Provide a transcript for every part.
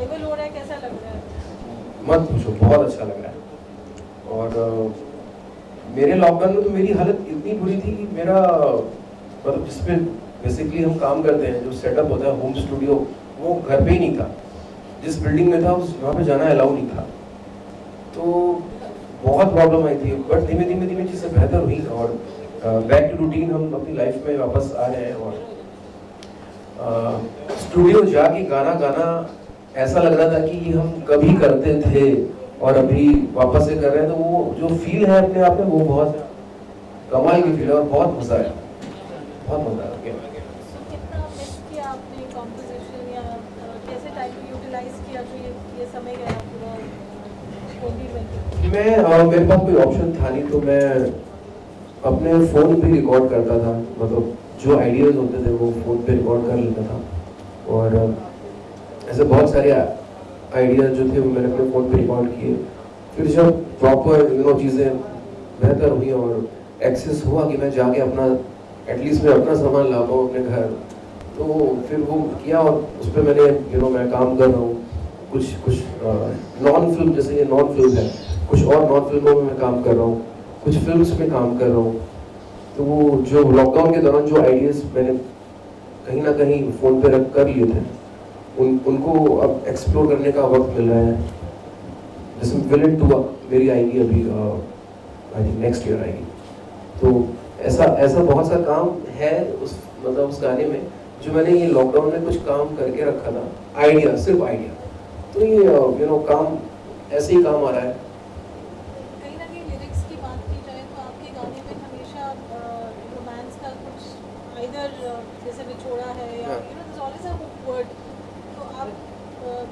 Stable हो रहा है, कैसा लग रहा है? मत पूछो, बहुत अच्छा लग रहा है। और मेरे लॉकडाउन में तो मेरी हालत इतनी बुरी थी कि मेरा मतलब जिसपे बेसिकली हम काम करते हैं, जो सेटअप होता है होम स्टूडियो, वो घर पे ही नहीं था। जिस बिल्डिंग में था उस वहाँ पे जाना अलाउ नहीं था, तो बहुत प्रॉब्लम आई थी। बट धीमे धीमे धीमे चीज़ें बेहतर हुई और बैक टू रूटीन हम अपनी लाइफ में वापस आ रहे हैं। और स्टूडियो जाके गाना गाना ऐसा लग रहा था कि ये हम कभी करते थे और अभी वापस से कर रहे हैं, तो वो जो फील है अपने आप में वो बहुत कमाल की फील है और बहुत मजा आया, बहुत मजा आया। तो कितना मिस किया आपने कॉम्पोजिशन या कैसे टाइम यूटिलाइज किया जो ये समय गया पूरा कोविड में? मैं मेरे पास कोई ऑप्शन था नहीं, तो मैं अपने फ़ोन पे रिकॉर्ड करता था। मतलब जो आइडियाज़ होते थे वो फ़ोन पे रिकॉर्ड कर लेता था। और ऐसे बहुत सारे आइडियाज़ जो थे वो मैंने अपने फ़ोन पे रिकॉर्ड किए। फिर जब प्रॉपर चीज़ें बेहतर हुई और एक्सेस हुआ कि मैं जाके अपना एटलीस्ट मैं अपना सामान ला पाऊँ अपने घर, तो फिर वो किया। और उस पर मैंने मैं काम कर रहा हूँ। कुछ नॉन फिल्म, जैसे ये नॉन फिल्म है, कुछ और नॉन फिल्मों में मैं काम कर रहा हूँ, कुछ फिल्म्स में काम कर रहा हूँ। तो वो जो लॉकडाउन के दौरान जो आइडियाज़ मैंने कहीं ना कहीं फ़ोन पे रख कर लिए थे, उनको अब एक्सप्लोर करने का वक्त मिल रहा है। जैसे विलन 2 मेरी आएगी अभी, आई थिंक नेक्स्ट ईयर आएगी। तो ऐसा बहुत सा काम है उस गाने में जो मैंने ये लॉकडाउन में कुछ काम करके रखा था, आइडिया, सिर्फ आइडिया। तो ये काम ऐसे ही काम आ रहा है। कहीं ना कहीं लिरिक्स की बात की जाए तो आपके गाने में हमेशा रोमांस का कुछ आइदर जैसे विछोड़ा है या there's always a word, तो आप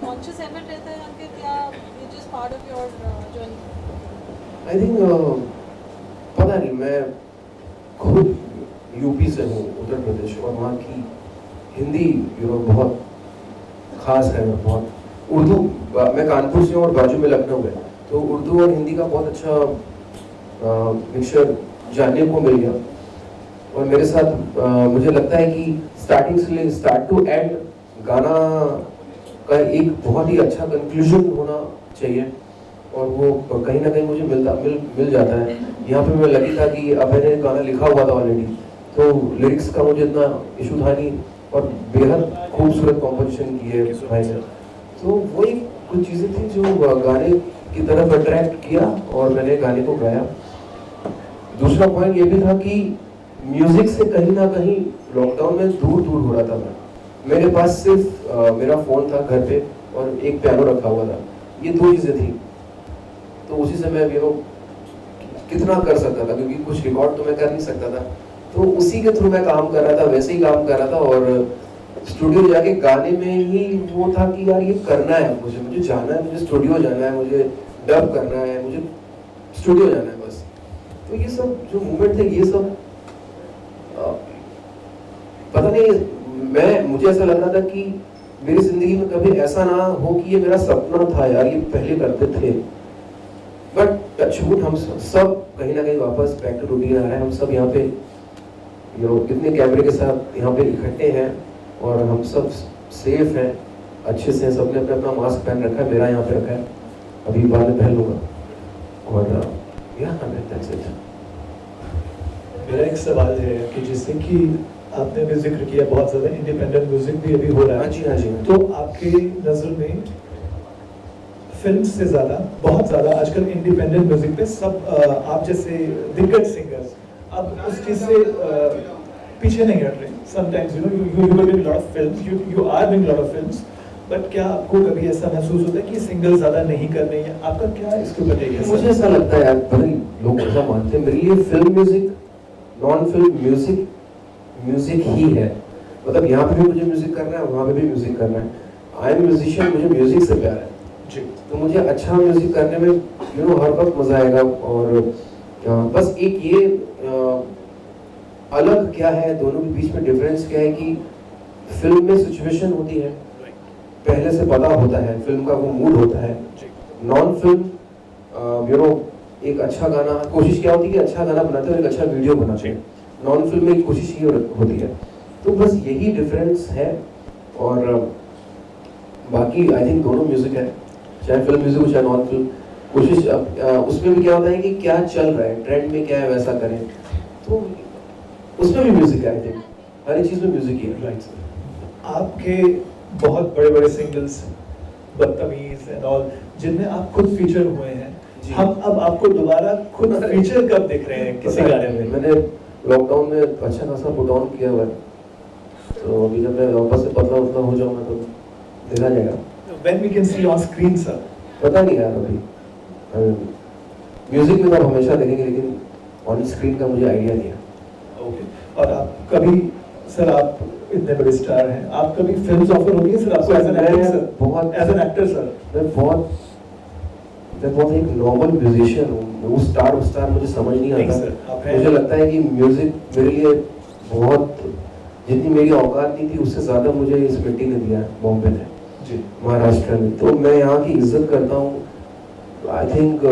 कॉन्शियस एफर्ट रहता है अंकित या it is part of your journey? I think पता नहीं, मैं खुद यूपी से हूँ, उत्तर प्रदेश, और वहाँ की हिंदी बहुत खास है। बहुत उर्दू, मैं कानपुर से हूँ और बाजू में लखनऊ है, तो उर्दू और हिंदी का बहुत अच्छा मिक्सचर जानने को मिल गया। और मेरे साथ मुझे लगता है कि स्टार्टिंग से स्टार्ट टू एंड गाना का एक बहुत ही अच्छा कंक्लूजन होना चाहिए, और वो कहीं ना कहीं मुझे मिल जाता है। यहाँ पे मैं लगी था कि अब मैंने गाना लिखा हुआ था ऑलरेडी, तो लिरिक्स का मुझे इतना इशू था नहीं, और बेहद खूबसूरत कॉम्पोजिशन की है भाई ने। तो वही कुछ चीज़ें थी जो गाने की तरफ अट्रैक्ट किया और मैंने गाने को गाया। दूसरा पॉइंट ये भी था कि म्यूजिक से कहीं ना कहीं लॉकडाउन में दूर हो रहा था मैं। मेरे पास सिर्फ मेरा फ़ोन था घर पे और एक पियानो रखा हुआ था, ये 2 चीज़ें थी। तो उसी से मैं कितना कर सकता था, क्योंकि कुछ रिकॉर्ड तो मैं कर नहीं सकता था, तो उसी के थ्रू मैं काम कर रहा था, वैसे ही काम कर रहा था। और स्टूडियो जाके गाने में ही वो था कि यार ये करना है, मुझे जाना है, मुझे स्टूडियो जाना है, मुझे डब करना है, मुझे स्टूडियो जाना है बस। तो ये सब जो मूवमेंट थे, ये सब पता नहीं, मुझे ऐसा लग रहा था कि मेरी जिंदगी में कभी ऐसा ना हो कि ये मेरा सपना था यार, ये पहले करते थे। बट टचवुड हम सब कहीं ना कहीं वापस बैक टू रूटीन आ रहे हैं। हम सब यहाँ पे इतने कैमरे के साथ यहाँ पे इकट्ठे हैं और हम सब सेफ हैं, अच्छे से। सबने अपना मास्क पहन रखा है, मेरा यहाँ पे रखा है, अभी बाद में पहन लूँगा। और मेरा एक सवाल है कि जैसे कि आपने भी जिक्र किया बहुत ज़्यादा इंडिपेंडेंट म्यूजिक भी अभी हो रहा है। हाँ जी, हाँ जी। तो आपकी नज़र में फिल्म से ज़्यादा, बहुत ज़्यादा आजकल इंडिपेंडेंट म्यूजिक पे सब आप जैसे दिग्गज सिंगर्स अब उस चीज़ से पीछे नहीं हट रहे। Sometimes you are doing a lot of films, you are doing a lot of films, but क्या आपको कभी ऐसा महसूस होता है कि सिंगल ज़्यादा नहीं कर रहे हैं? आपका क्या इसके ऊपर टेक है? मुझे ऐसा लगता है यार, पता नहीं लोग ऐसा मानते हैं, मेरे लिए film music, non film music ही है। मतलब यहाँ पे भी मुझे म्यूजिक करना है, वहाँ पे भी म्यूजिक करना है। आई एम म्यूजिशियन, मुझे म्यूजिक से प्यार है जी। तो मुझे अच्छा म्यूजिक करने में हर वक्त मजा आएगा। और बस एक ये अलग क्या है, दोनों के बीच में डिफरेंस क्या है कि फिल्म में सिचुएशन होती है, पहले से पता होता है, फिल्म का वो मूड होता है। नॉन फिल्म एक अच्छा गाना, कोशिश क्या होती है कि अच्छा गाना बनाते हैं और एक अच्छा वीडियो बनाते हैं। नॉन फिल्म में एक कोशिश ये होती है। तो बस यही डिफरेंस है। और बाकी आई थिंक दोनों म्यूजिक है, चाहे फिल्म म्यूजिक हो चाहे नॉन फिल्म, कोशिश उसमें भी क्या होता है कि क्या चल रहा है, ट्रेंड में क्या है वैसा करें, तो उसमें भी म्यूजिक है। आई थिंक हर एक चीज़ में म्यूजिक ही है। राइट। आपके बहुत बड़े बड़े सिंगल्स बदतमीज एंड ऑल जिनमें आप खुद फीचर हुए हैं, हम अब आपको दोबारा खुद फीचर कब देख रहे हैं किसी गाने में? मैंने लॉकडाउन में अच्छा खासा पुट ऑन किया हुआ है, तो अभी जब मैं वापस से पतला उतना हो जाऊंगा तो देखा जाएगा। When we can see on screen sir? पता नहीं यार अभी, म्यूजिक में तो हमेशा देखेंगे लेकिन ऑन स्क्रीन का मुझे आइडिया नहीं है। ओके। और आप कभी सर, आप इतने बड़े स्टार हैं, आप कभी फिल्म्स ऑफर होती है सर आपको एज एन एक्टर सर? बहुत एज एन एक्टर सर मैं बहुत एक नॉर्मल म्यूजिशियन हूँ, वो स्टार मुझे समझ नहीं आता। मुझे लगता है कि म्यूजिक मेरे लिए बहुत, जितनी मेरी औकात नहीं थी उससे ज़्यादा मुझे इस मिट्टी ने दिया है, बॉम्बे ने जी, महाराष्ट्र में, तो मैं यहाँ की इज्जत करता हूँ। I think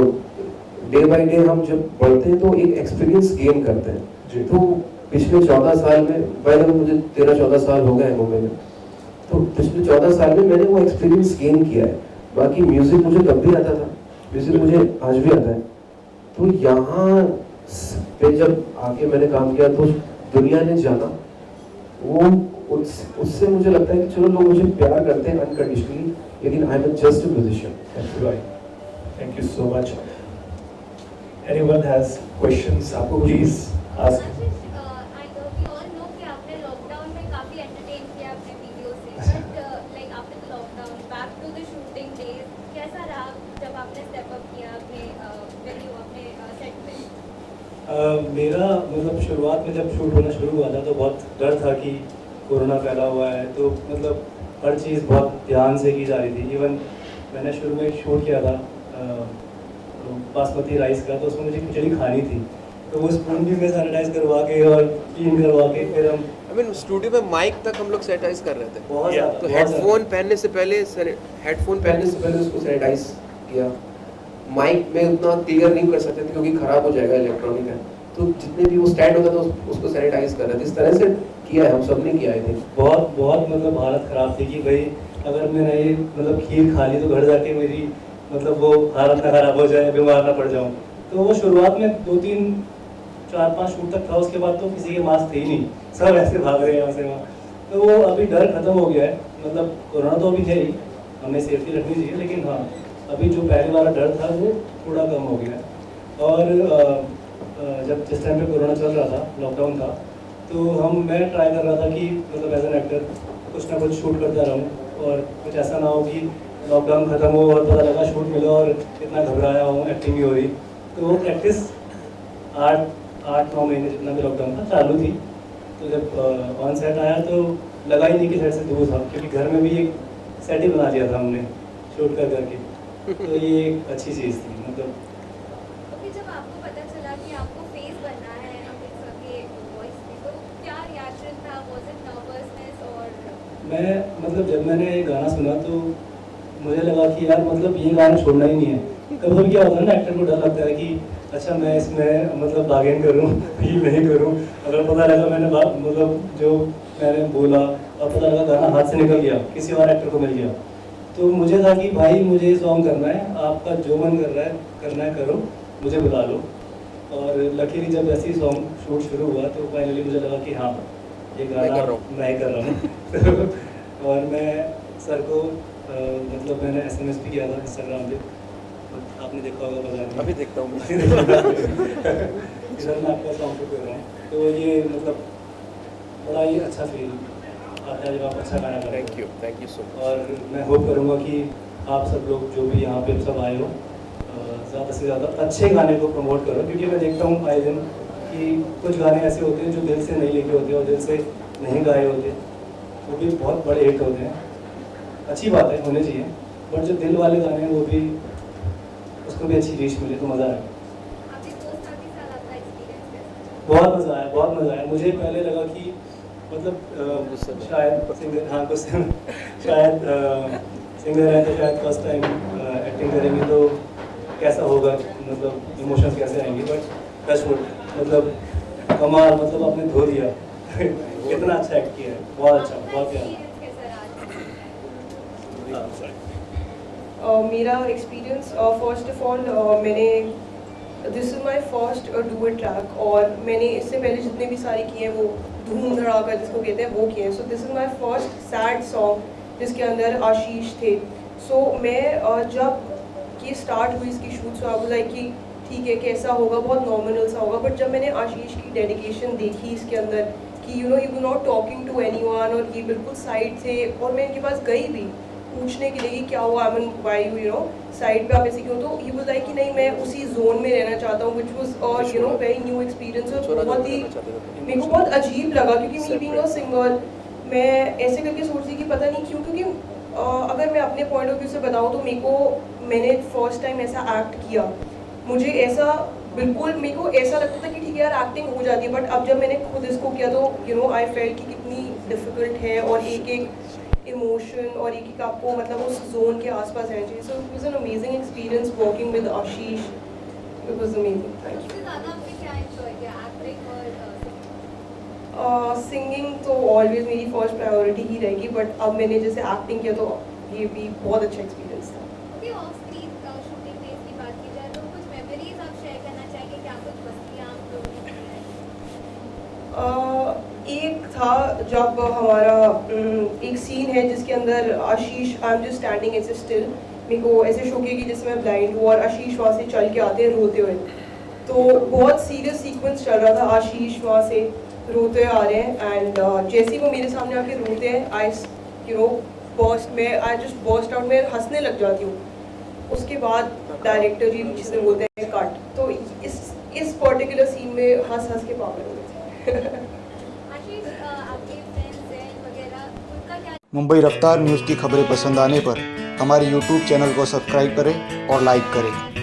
day by day हम जब बढ़ते हैं तो एक एक्सपीरियंस गेन करते हैं जी। तो पिछले 14 साल में, पहले मुझे 13-14 साल हो गए हैं मुंबई में, तो पिछले 14 साल में मैंने वो एक्सपीरियंस गेन किया है। बाकी म्यूजिक मुझे तब भी आता था, म्यूजिक मुझे आज भी आता है, तो यहाँ पे जब आके मैंने काम किया तो दुनिया ने जाना, वो उससे मुझे लगता है कि चलो लोग मुझे प्यार करते हैं अनकंडीशनली, लेकिन I am just a musician. Thank you so much. Anyone has questions? आपको प्लीज आस्क। मेरा मतलब शुरुआत में जब शूट होना शुरू हुआ था तो बहुत डर था कि कोरोना फैला हुआ है, तो मतलब हर चीज़ बहुत ध्यान से की जा रही थी। इवन मैंने शुरू में शूट किया था बासमती राइस का, तो उसमें मुझे खिचड़ी खानी थी, तो वो स्पून भी मैं सैनिटाइज करवा के और क्लीन करवा के फिर हम स्टूडियो में माइक तक हम लोग सैनिटाइज कर रहे थे, बहुत ज़्यादा, तो हेडफोन पहनने से पहले उसको सैनिटाइज किया। माइक में उतना क्लियर नहीं कर सकते थे क्योंकि खराब हो जाएगा, इलेक्ट्रॉनिक है, तो जितने भी वो स्टैंड होता था उसको सैनिटाइज कर रहे थे। इस तरह से किया है, हम सब ने किया है। बहुत मतलब हालत ख़राब थी कि भाई अगर मैंने ये मतलब खीर खा ली तो घर जाके मेरी मतलब वो हालत ना ख़राब हो जाए, बीमार ना पड़ जाऊँ। तो वो शुरुआत में 2-3-4-5 शूट तक था, उसके बाद तो किसी के मास्क थे ही नहीं, सब ऐसे भाग रहे हैं यहाँ से वहाँ। तो वो अभी डर खत्म हो गया है, मतलब कोरोना तो अभी है ही, हमें सेफ्टी रखनी चाहिए, लेकिन हाँ अभी जो पहले वाला डर था वो थोड़ा कम हो गया है। और जब जिस टाइम पे कोरोना चल रहा था, लॉकडाउन था, तो मैं ट्राई कर रहा था कि मतलब एज एन एक्टर कुछ ना कुछ शूट करता रहूँ और कुछ ऐसा ना हो कि लॉकडाउन ख़त्म हो और पता लगा शूट मिला और इतना घबराया हूँ, एक्टिंग ही हो रही। तो वो प्रैक्टिस 8-9 महीने जितना भी लॉकडाउन था चालू थी। तो जब ऑन सेट आया तो लगा ही नहीं कि सेट से दूर था, क्योंकि घर में भी एक सेट ही बना दिया था हमने शूट कर करके। तो ये एक अच्छी चीज़ थी। मतलब जब आपको पता चला कि आपको फेस बनना है अमित सर के वॉइस में, तो क्या रिएक्शन था? Was it nervousness? और मैं मतलब जब मैंने ये गाना सुना तो मुझे लगा कि यार मतलब ये गाना छोड़ना ही नहीं है। कभी कभी क्या होता है ना, एक्टर को डर लगता है कि अच्छा मैं इसमें मतलब बार्गेन करूँ कि नहीं करूँ। अगर पता लगा मैंने मतलब जो मैंने बोला और पता लगा गाना हाथ से निकल गया, किसी और एक्टर को मिल गया, तो मुझे था कि भाई मुझे ये सॉन्ग करना है, आपका जो मन कर रहा है करना है करो, मुझे बुला लो। और लकीली जब ऐसे ही सॉन्ग शूट शुरू हुआ तो फाइनली मुझे लगा कि हाँ ये गाना मैं कर रहा हूँ। और मैं सर को मतलब मैंने SMS भी किया था इंस्टाग्राम पे, आपने देखा होगा, पता नहीं, अभी देखता हूँ इधर मैं आपका सॉन्ग शूट कर रहा हूँ। तो ये मतलब बड़ा ही अच्छा फील आता है जब आप अच्छा गाना करें। Thank you so much. और मैं होप करूँगा कि आप सब लोग जो भी यहाँ पे सब आए हो ज़्यादा से ज़्यादा अच्छे गाने को प्रमोट करो, क्योंकि मैं देखता हूँ आए दिन कि कुछ गाने ऐसे होते हैं जो दिल से नहीं लिखे होते और दिल से नहीं गाए होते, वो भी बहुत बड़े हिट होते हैं। अच्छी बात है, होने चाहिए, बट जो दिल वाले गाने हैं वो भी, उसको भी अच्छी रीच मिले तो मज़ा आए। बहुत मज़ा आया, बहुत मज़ा आया। मुझे पहले लगा कि मतलब शायद सिंगर, हाँ कुछ शायद सिंगर है तो शायद फर्स्ट टाइम एक्टिंग करेंगे तो कैसा होगा, मतलब इमोशंस कैसे आएंगे, बट टच वुड मतलब कमाल, मतलब आपने धो दिया। कितना अच्छा एक्ट किया है, बहुत अच्छा, बहुत प्यारा। मेरा एक्सपीरियंस फर्स्ट ऑफ ऑल मैंने this is my first duet track और मैंने इससे पहले जितने भी सारे किए हैं वो धूम धड़ाका जिसको कहते हैं वो किए हैं. So this is my first sad song जिसके अंदर आशीष थे. सो मैं जब ये स्टार्ट हुई इसकी शूट सो आई लाइक कि ठीक है कैसा होगा, बहुत नॉमिनल सा होगा. बट जब मैंने आशीष की डेडिकेशन देखी इसके अंदर कि you know he was not talking to anyone और ये बिल्कुल साइड थे और मैं इनके पास गई भी पूछने के लिए कि क्या हुआ, I mean why you know side पे आप ऐसे क्यों. तो ही वाज लाइक कि नहीं मैं उसी जोन में रहना चाहता हूँ, which was you know very new experience. और बहुत ही मेरे को बहुत अजीब लगा क्योंकि मी बीइंग अ सिंगर मैं ऐसे करके सोच रही कि पता नहीं क्यों, क्योंकि अगर मैं अपने पॉइंट ऑफ व्यू से बताऊँ तो मैंने फर्स्ट टाइम ऐसा एक्ट किया, मुझे ऐसा बिल्कुल मेरे को ऐसा लगता था कि ठीक है यार एक्टिंग हो जाती है. बट अब जब मैंने खुद इसको किया तो यू नो आई फेल्ट कि कितनी डिफ़िकल्ट है और एक एक इमोशन और एक एक आपको मतलब उस जोन के आसपास रहना चाहिए. So it was an amazing experience working with Ashish. It was amazing. Thank you. सबसे ज़्यादा आपने क्या एंजॉय किया, एक्टिंग और सिंगिंग तो ऑलवेज मेरी फर्स्ट प्रायोरिटी ही रहेगी. बट अब मैंने जैसे एक्टिंग किया तो ये भी बहुत अच्छा एक्सपीरियंस था. Okay, of screen shooting days की बात की जाए तो कुछ मेमोरीज आप शेयर करना चाहेंगे, क्या कुछ मस्तियाँ आप लोगों ने की हैं? एक था जब हमारा एक सीन है जिसके अंदर आशीष आई एम जस्ट स्टैंडिंग ऐसे स्टिल, मेरे को ऐसे शो किया कि जैसे मैं ब्लाइंड हूँ और आशीष वहाँ से चल के आते हैं रोते हुए. तो बहुत सीरियस सीक्वेंस चल रहा था, आशीष वहाँ से रोते हुए आ रहे हैं एंड जैसे ही वो मेरे सामने आके रोते हैं I you know I just burst out में हंसने लग जाती हूँ. उसके बाद डायरेक्टर जी पीछे से बोलते हैं कट. तो इस पर्टिकुलर सीन में हंस हंस के पागल हो गए थे. आशीष, आपके फ्रेंड्स हैं वगैरह उनका क्या? मुंबई रफ्तार न्यूज़ की खबरें पसंद आने पर हमारे YouTube चैनल को सब्सक्राइब करें और लाइक करें.